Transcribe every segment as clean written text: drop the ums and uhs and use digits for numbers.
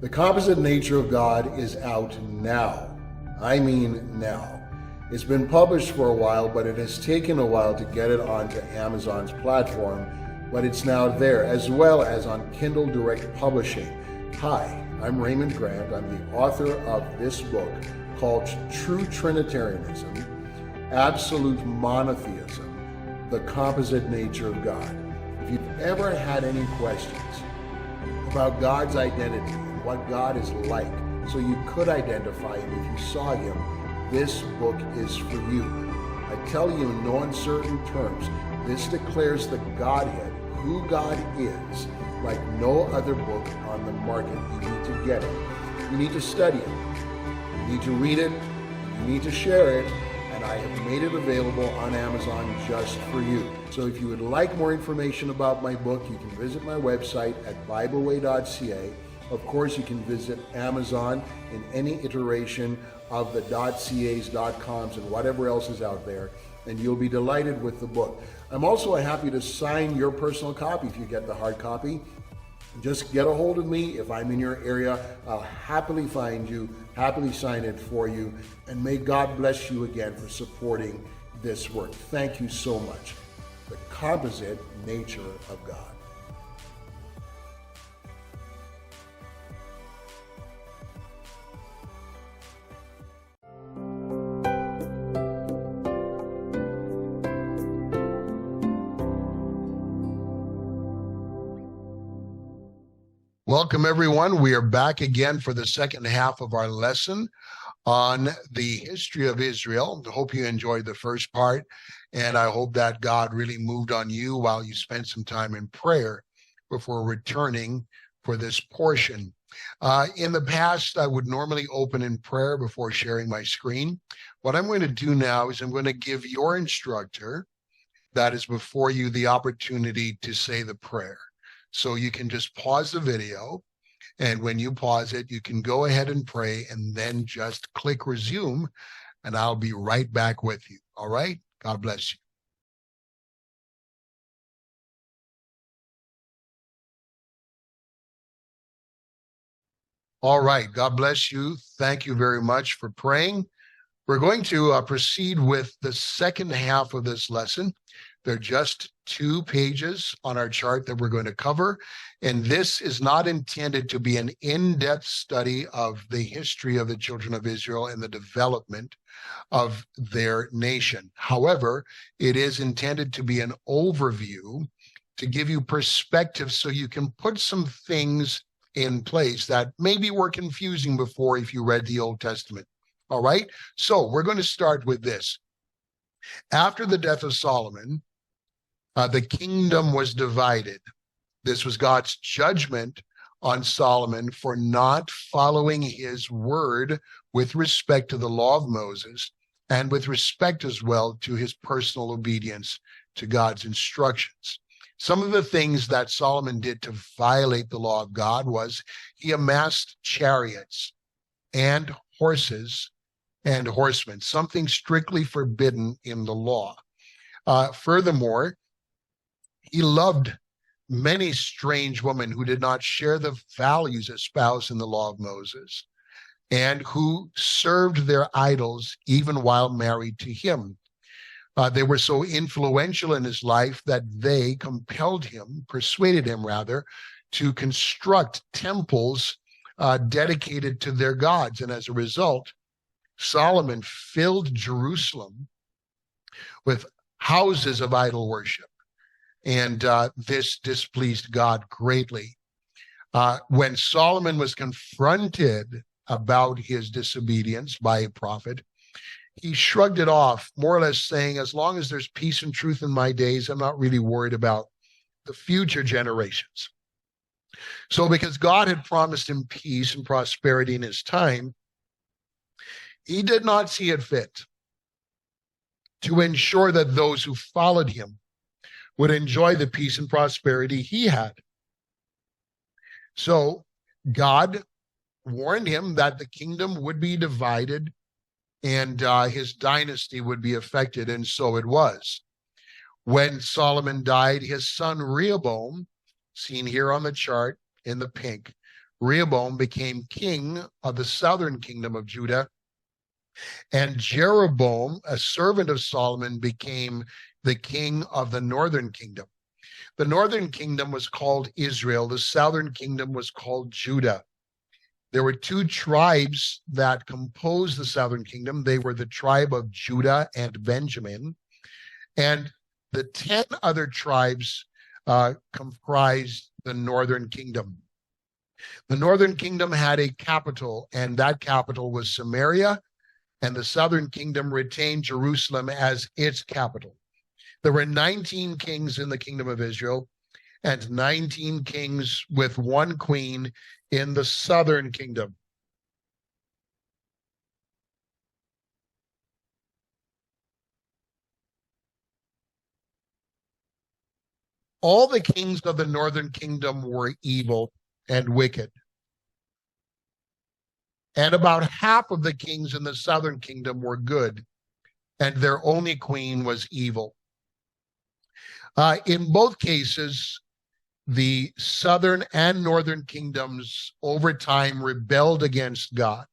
The Composite Nature of God is out now. I mean now. It's been published for a while, but it has taken a while to get it onto Amazon's platform, but it's now there, as well as on Kindle Direct Publishing. Hi, I'm Raymond Grant. I'm the author of this book called True Trinitarianism, Absolute Monotheism, The Composite Nature of God. If you've ever had any questions about God's identity and what God is like, so you could identify him if you saw him, this book is for you. I tell you in no uncertain terms, this declares the Godhead, who God is, like no other book on the market. You need to get it. You need to study it. You need to read it. You need to share it. And I have made it available on Amazon just for you. So if you would like more information about my book, you can visit my website at Bibleway.ca. Of course, you can visit Amazon in any iteration of the .cas, .coms, and whatever else is out there, and you'll be delighted with the book. I'm also happy to sign your personal copy if you get the hard copy. Just get a hold of me. If I'm in your area, I'll happily find you, happily sign it for you, and may God bless you again for supporting this work. Thank you so much. The Composite Nature of God. Welcome, everyone. We are back again for the second half of our lesson on the history of Israel. I hope you enjoyed the first part, and I hope that God really moved on you while you spent some time in prayer before returning for this portion. In the past, I would normally open in prayer before sharing my screen. What I'm going to do now is I'm going to give your instructor that is before you the opportunity to say the prayer. So you can just pause the video, and when you pause it, you can go ahead and pray and then just click resume, and I'll be right back with you. All right? God bless you. All right. God bless you. Thank you very much for praying. We're going to proceed with the second half of this lesson. They're just 2 pages on our chart that we're going to cover. And this is not intended to be an in-depth study of the history of the children of Israel and the development of their nation. However, it is intended to be an overview to give you perspective so you can put some things in place that maybe were confusing before if you read the Old Testament. All right? So we're going to start with this. After the death of Solomon, the kingdom was divided. This was God's judgment on Solomon for not following his word with respect to the law of Moses and with respect as well to his personal obedience to God's instructions. Some of the things that Solomon did to violate the law of God was he amassed chariots and horses and horsemen, something strictly forbidden in the law. Furthermore, he loved many strange women who did not share the values espoused in the law of Moses and who served their idols even while married to him. They were so influential in his life that they persuaded him rather, to construct temples dedicated to their gods. And as a result, Solomon filled Jerusalem with houses of idol worship. And this displeased God greatly. When Solomon was confronted about his disobedience by a prophet, he shrugged it off, more or less saying, as long as there's peace and truth in my days, I'm not really worried about the future generations. So because God had promised him peace and prosperity in his time, he did not see it fit to ensure that those who followed him would enjoy the peace and prosperity he had. So God warned him that the kingdom would be divided and his dynasty would be affected, and so it was. When Solomon died, his son Rehoboam, seen here on the chart in the pink, Rehoboam became king of the southern kingdom of Judah, and Jeroboam, a servant of Solomon, became the king of the northern kingdom. The northern kingdom was called Israel. The southern kingdom was called Judah. There were two tribes that composed the southern kingdom. They were the tribe of Judah and Benjamin. And the 10 other tribes comprised the northern kingdom. The northern kingdom had a capital, and that capital was Samaria, and the southern kingdom retained Jerusalem as its capital. There were 19 kings in the kingdom of Israel and 19 kings with one queen in the southern kingdom. All the kings of the northern kingdom were evil and wicked. And about half of the kings in the southern kingdom were good, and their only queen was evil. In both cases, the southern and northern kingdoms over time rebelled against God.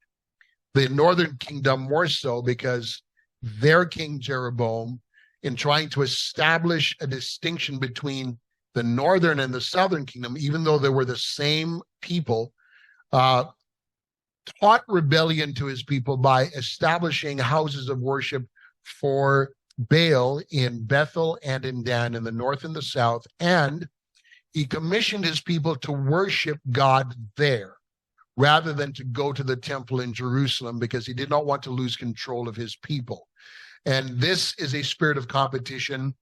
The northern kingdom more so because their king Jeroboam, in trying to establish a distinction between the northern and the southern kingdom, even though they were the same people, taught rebellion to his people by establishing houses of worship for Baal in Bethel and in Dan in the north and the south, and he commissioned his people to worship God there rather than to go to the temple in Jerusalem, because he did not want to lose control of his people. And this is a spirit of competition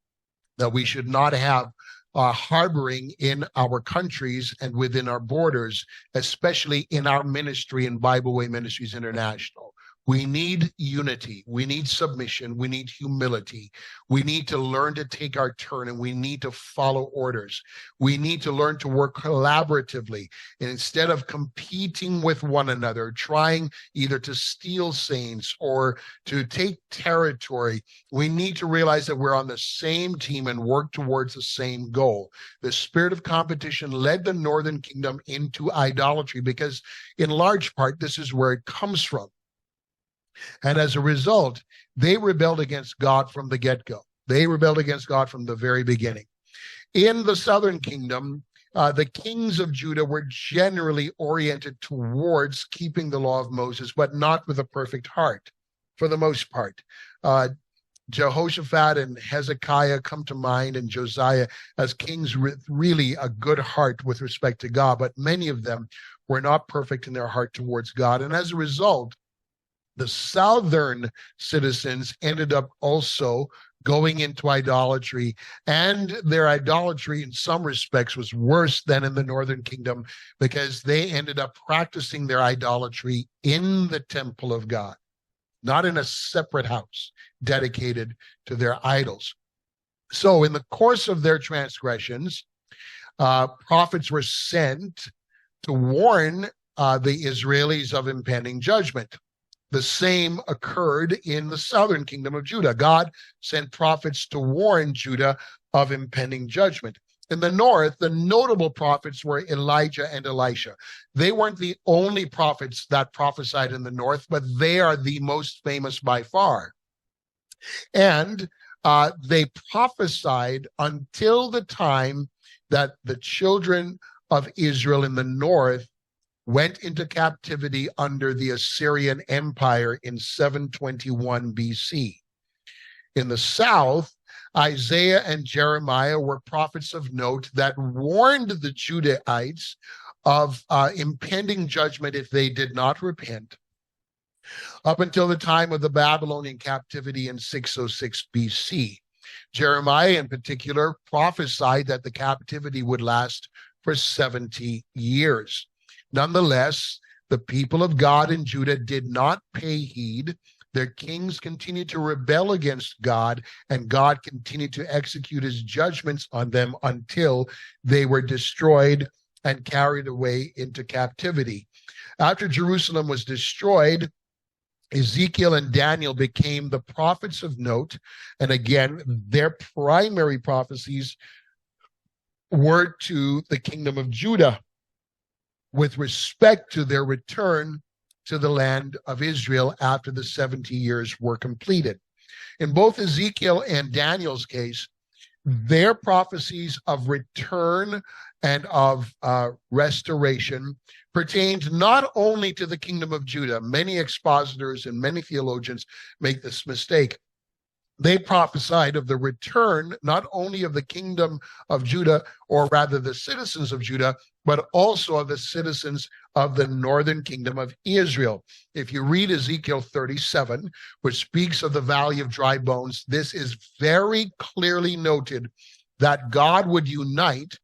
that we should not have harboring in our countries and within our borders, especially in our ministry in Bibleway Ministries International. We need unity. We need submission. We need humility. We need to learn to take our turn, and we need to follow orders. We need to learn to work collaboratively. And instead of competing with one another, trying either to steal saints or to take territory, we need to realize that we're on the same team and work towards the same goal. The spirit of competition led the northern kingdom into idolatry because, in large part, this is where it comes from. And as a result, they rebelled against God from the get-go. They rebelled against God from the very beginning. In the southern kingdom, the kings of Judah were generally oriented towards keeping the law of Moses, but not with a perfect heart, for the most part. Jehoshaphat and Hezekiah come to mind, and Josiah as kings with really a good heart with respect to God, but many of them were not perfect in their heart towards God. And as a result, the southern citizens ended up also going into idolatry, and their idolatry in some respects was worse than in the northern kingdom, because they ended up practicing their idolatry in the temple of God, not in a separate house dedicated to their idols. So in the course of their transgressions, prophets were sent to warn the Israelis of impending judgment. The same occurred in the southern kingdom of Judah. God sent prophets to warn Judah of impending judgment. In the north, the notable prophets were Elijah and Elisha. They weren't the only prophets that prophesied in the north, but they are the most famous by far. And they prophesied until the time that the children of Israel in the north went into captivity under the Assyrian Empire in 721 BC. In the south, Isaiah and Jeremiah were prophets of note that warned the Judahites of impending judgment if they did not repent, up until the time of the Babylonian captivity in 606 BC. Jeremiah, in particular, prophesied that the captivity would last for 70 years. Nonetheless, the people of God in Judah did not pay heed. Their kings continued to rebel against God, and God continued to execute his judgments on them until they were destroyed and carried away into captivity. After Jerusalem was destroyed, Ezekiel and Daniel became the prophets of note, and again, their primary prophecies were to the kingdom of Judah. with respect to their return to the land of Israel after the 70 years were completed. In both Ezekiel and Daniel's case, their prophecies of return and of restoration pertained not only to the kingdom of Judah. Many expositors and many theologians make this mistake. They prophesied of the return not only of the kingdom of Judah, or rather the citizens of Judah, but also of the citizens of the northern kingdom of Israel. If you read Ezekiel 37, which speaks of the valley of dry bones, this is very clearly noted that God would unite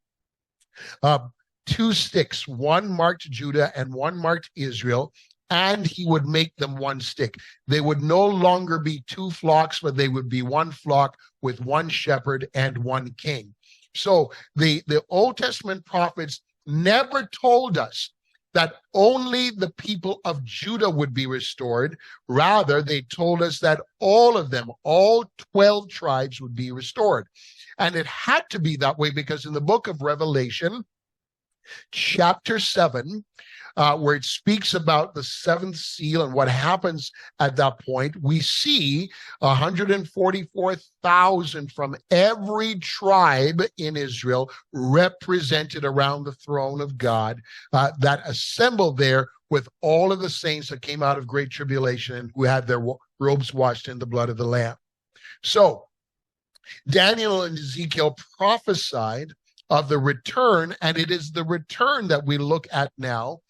two sticks, one marked Judah and one marked Israel, and he would make them one stick. They would no longer be two flocks, but they would be one flock with one shepherd and one king. So the Old Testament prophets never told us that only the people of Judah would be restored. Rather, they told us that all of them, all 12 tribes, would be restored. And it had to be that way because in the book of Revelation, chapter 7, where it speaks about the seventh seal and what happens at that point, we see 144,000 from every tribe in Israel represented around the throne of God that assembled there with all of the saints that came out of great tribulation and who had their robes washed in the blood of the Lamb. So Daniel and Ezekiel prophesied of the return, and it is the return that we look at now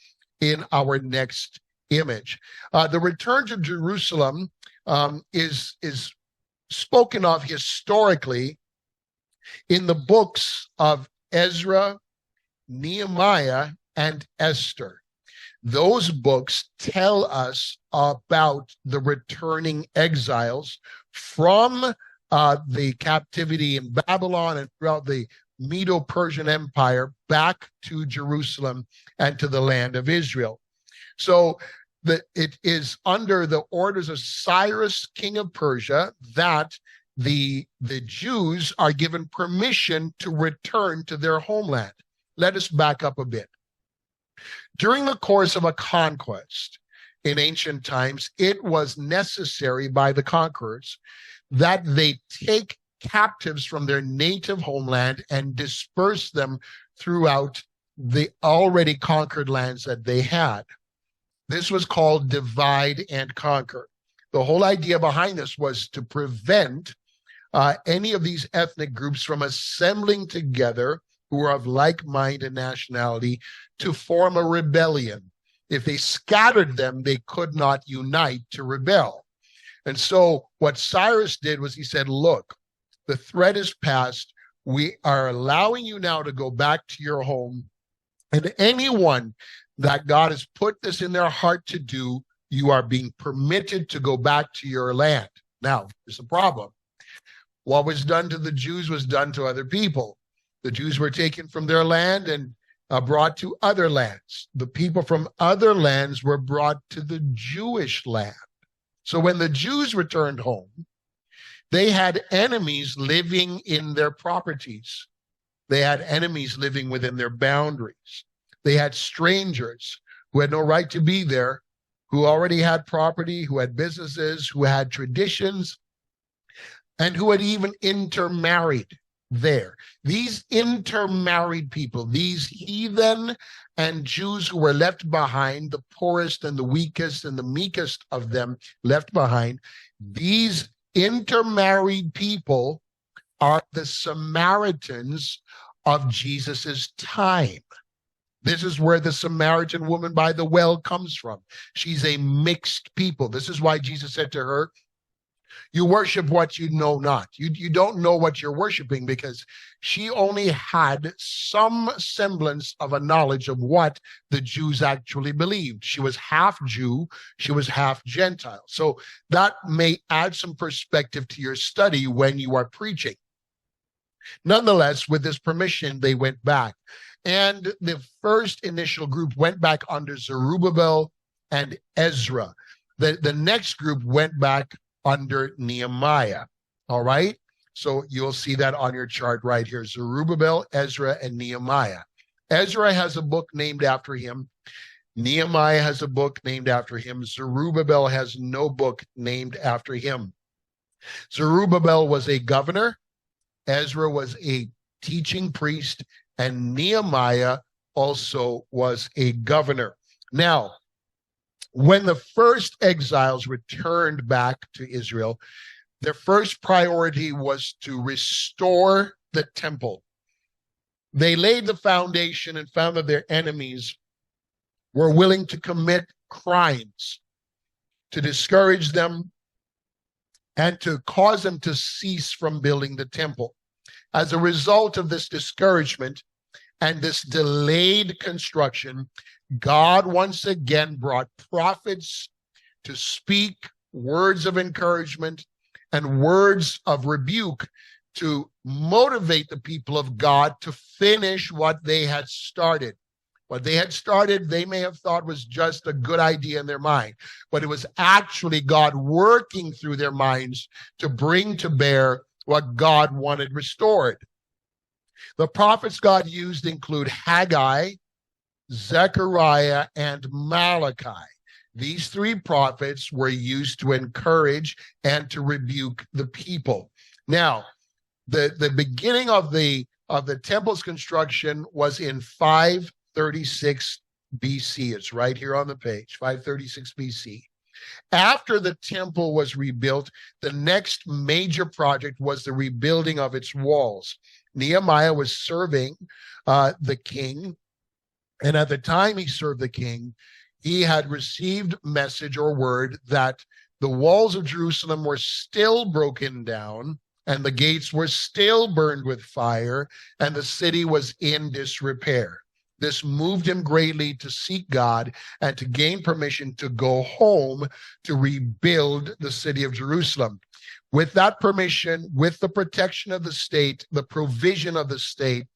in our next image. The return to Jerusalem is spoken of historically in the books of Ezra, Nehemiah, and Esther. Those books tell us about the returning exiles from the captivity in Babylon and throughout the Medo-Persian Empire back to Jerusalem and to the land of Israel. So it is under the orders of Cyrus, king of Persia, that the Jews are given permission to return to their homeland. Let us back up a bit. During the course of a conquest in ancient times, it was necessary by the conquerors that they take captives from their native homeland and disperse them throughout the already conquered lands that they had. This was called divide and conquer. The whole idea behind this was to prevent any of these ethnic groups from assembling together who are of like mind and nationality to form a rebellion. If they scattered them, they could not unite to rebel. And so what Cyrus did was he said, look, the threat is past. We are allowing you now to go back to your home. And anyone that God has put this in their heart to do, you are being permitted to go back to your land. Now, there's a problem. What was done to the Jews was done to other people. The Jews were taken from their land and brought to other lands. The people from other lands were brought to the Jewish land. So when the Jews returned home, they had enemies living in their properties. They had enemies living within their boundaries. They had strangers who had no right to be there, who already had property, who had businesses, who had traditions, and who had even intermarried there. These intermarried people, these heathen and Jews who were left behind, the poorest and the weakest and the meekest of them left behind, these intermarried people are the Samaritans of Jesus's time. This is where the Samaritan woman by the well comes from. She's a mixed people. This is why Jesus said to her, you worship what you know not. You don't know what you're worshiping, because she only had some semblance of a knowledge of what the Jews actually believed. She was half Jew, she was half Gentile. So that may add some perspective to your study when you are preaching. Nonetheless, with this permission, they went back. And the first initial group went back under Zerubbabel and Ezra. The next group went back under Nehemiah. All right? So you'll see that on your chart right here. Zerubbabel, Ezra, and Nehemiah. Ezra has a book named after him. Nehemiah has a book named after him. Zerubbabel has no book named after him. Zerubbabel was a governor. Ezra was a teaching priest. And Nehemiah also was a governor. Now, when the first exiles returned back to Israel, their first priority was to restore the temple. They laid the foundation and found that their enemies were willing to commit crimes to discourage them and to cause them to cease from building the temple. As a result of this discouragement and this delayed construction, God once again brought prophets to speak words of encouragement and words of rebuke to motivate the people of God to finish what they had started. What they had started, they may have thought was just a good idea in their mind, but it was actually God working through their minds to bring to bear what God wanted restored. The prophets God used include Haggai, Zechariah, and Malachi. These three prophets were used to encourage and to rebuke the people. Now, the beginning of the temple's construction was in 536 BC. It's right here on the page, 536 BC. After the temple was rebuilt, the next major project was the rebuilding of its walls. Nehemiah was serving the king, and at the time he served the king, he had received message or word that the walls of Jerusalem were still broken down, and the gates were still burned with fire, and the city was in disrepair. This moved him greatly to seek God and to gain permission to go home to rebuild the city of Jerusalem. With that permission, with the protection of the state, the provision of the state,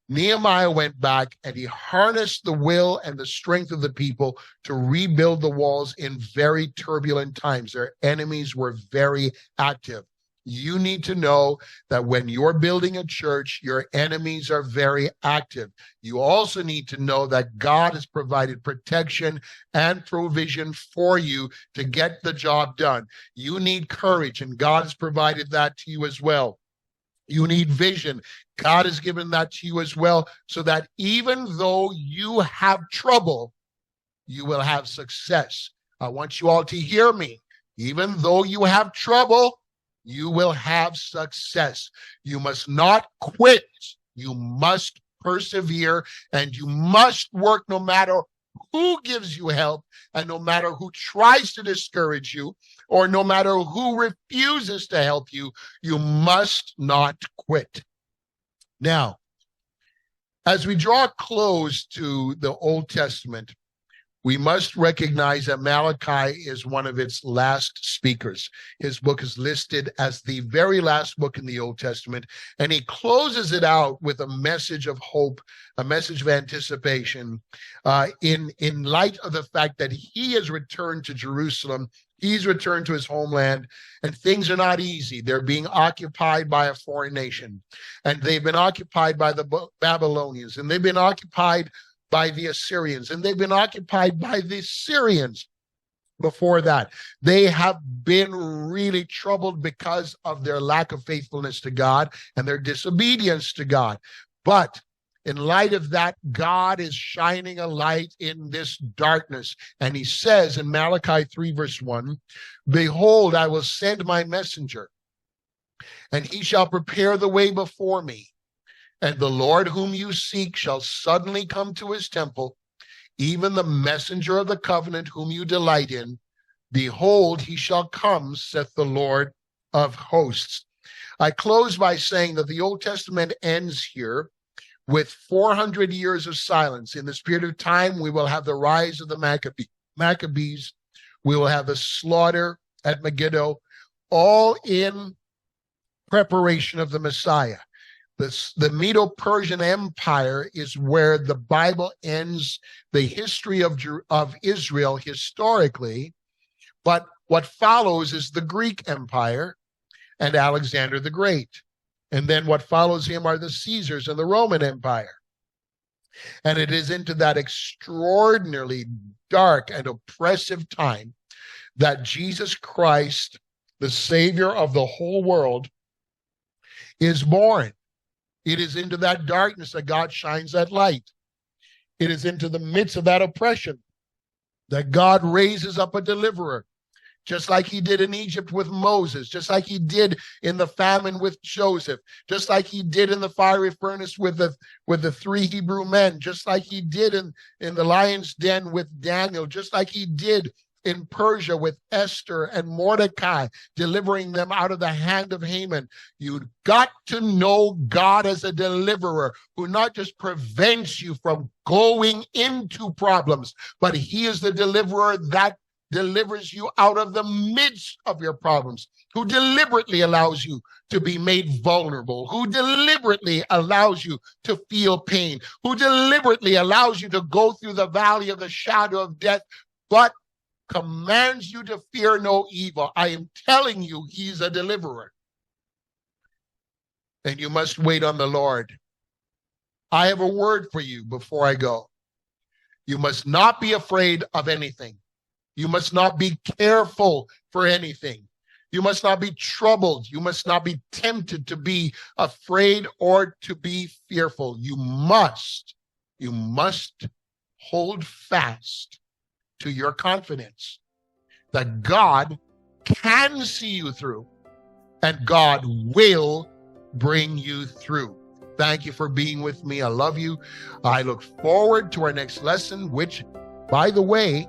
Nehemiah went back and he harnessed the will and the strength of the people to rebuild the walls in very turbulent times. Their enemies were very active. You need to know that when you're building a church, your enemies are very active. You also need to know that God has provided protection and provision for you to get the job done. You need courage, and God has provided that to you as well. You need vision. God has given that to you as well, so that even though you have trouble, you will have success. I want you all to hear me. Even though you have trouble, you will have success. You must not quit. You must persevere, and you must work no matter who gives you help, and no matter who tries to discourage you, or no matter who refuses to help you. You must not quit. Now, as we draw close to the Old Testament, we must recognize that Malachi is one of its last speakers. His book is listed as the very last book in the Old Testament, and he closes it out with a message of hope, a message of anticipation, in light of the fact that he has returned to Jerusalem. He's returned to his homeland, and things are not easy. They're being occupied by a foreign nation, and they've been occupied by the Babylonians, and they've been occupied by the Assyrians, and they've been occupied by the Syrians before that. They have been really troubled because of their lack of faithfulness to God and their disobedience to God. But in light of that, God is shining a light in this darkness. And he says in Malachi 3 verse 1, "Behold, I will send my messenger, and he shall prepare the way before me. And the Lord whom you seek shall suddenly come to his temple, even the messenger of the covenant whom you delight in. Behold, he shall come, saith the Lord of hosts." I close by saying that the Old Testament ends here with 400 years of silence. In this period of time, we will have the rise of the Maccabees. We will have the slaughter at Megiddo, all in preparation of the Messiah. The Medo-Persian Empire is where the Bible ends the history of Israel historically, but what follows is the Greek Empire and Alexander the Great. And then what follows him are the Caesars and the Roman Empire. And it is into that extraordinarily dark and oppressive time that Jesus Christ, the Savior of the whole world, is born. It is into that darkness that God shines that light. It is into the midst of that oppression that God raises up a deliverer, just like he did in Egypt with Moses, just like he did in the famine with Joseph, just like he did in the fiery furnace with the 3 Hebrew men, just like he did in the lion's den with Daniel, just like he did in Persia with Esther and Mordecai, delivering them out of the hand of Haman. You've got to know God as a deliverer who not just prevents you from going into problems, but he is the deliverer that delivers you out of the midst of your problems, who deliberately allows you to be made vulnerable, who deliberately allows you to feel pain, who deliberately allows you to go through the valley of the shadow of death, but commands you to fear no evil. I am telling you, he's a deliverer. And you must wait on the Lord. I have a word for you before I go. You must not be afraid of anything. You must not be careful for anything. You must not be troubled. You must not be tempted to be afraid or to be fearful. You must hold fast to your confidence that God can see you through and God will bring you through. Thank you for being with me. I love you. I look forward to our next lesson, which, by the way,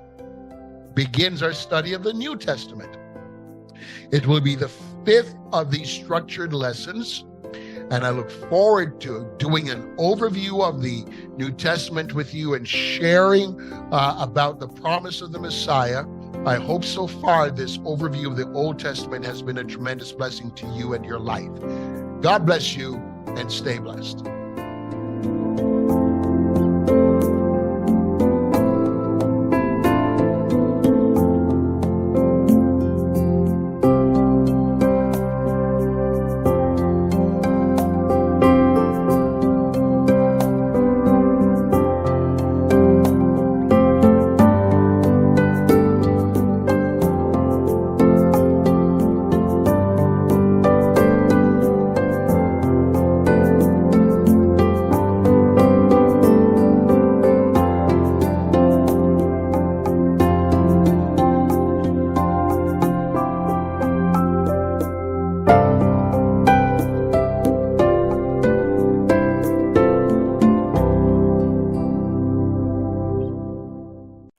begins our study of the New Testament. It will be the 5th of these structured lessons, and I look forward to doing an overview of the New Testament with you and sharing about the promise of the Messiah. I hope so far this overview of the Old Testament has been a tremendous blessing to you and your life. God bless you and stay blessed.